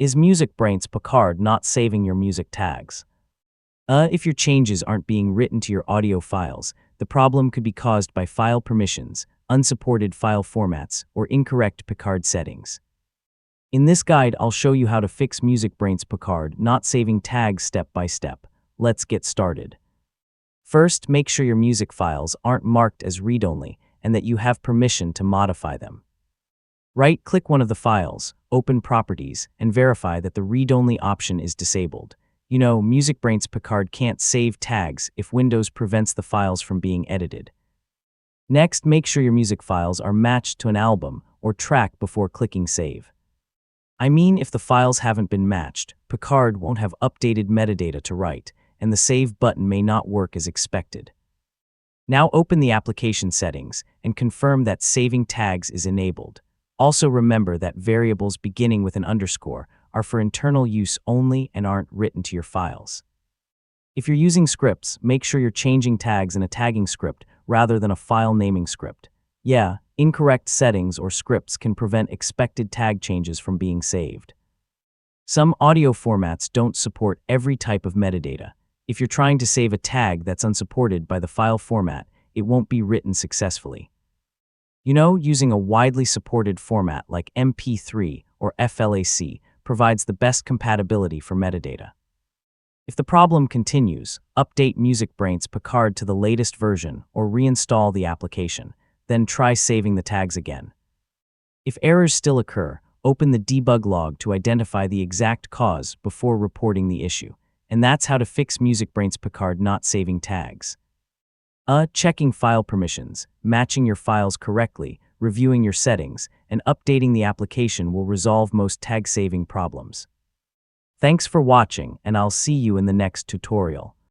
Is MusicBrainz Picard not saving your music tags? If your changes aren't being written to your audio files, the problem could be caused by file permissions, unsupported file formats, or incorrect Picard settings. In this guide, I'll show you how to fix MusicBrainz Picard not saving tags step by step. Let's get started. First, make sure your music files aren't marked as read-only and that you have permission to modify them. Right-click one of the files, open Properties, and verify that the read-only option is disabled. You know, MusicBrainz Picard can't save tags if Windows prevents the files from being edited. Next, make sure your music files are matched to an album or track before clicking Save. I mean, if the files haven't been matched, Picard won't have updated metadata to write, and the Save button may not work as expected. Now open the application settings and confirm that saving tags is enabled. Also remember that variables beginning with an underscore are for internal use only and aren't written to your files. If you're using scripts, make sure you're changing tags in a tagging script rather than a file naming script. Yeah, incorrect settings or scripts can prevent expected tag changes from being saved. Some audio formats don't support every type of metadata. If you're trying to save a tag that's unsupported by the file format, it won't be written successfully. You know, using a widely supported format like MP3 or FLAC provides the best compatibility for metadata. If the problem continues, update MusicBrainz Picard to the latest version or reinstall the application, then try saving the tags again. If errors still occur, open the debug log to identify the exact cause before reporting the issue. And that's how to fix MusicBrainz Picard not saving tags. Checking file permissions, matching your files correctly, reviewing your settings, and updating the application will resolve most tag saving problems. Thanks for watching, and I'll see you in the next tutorial.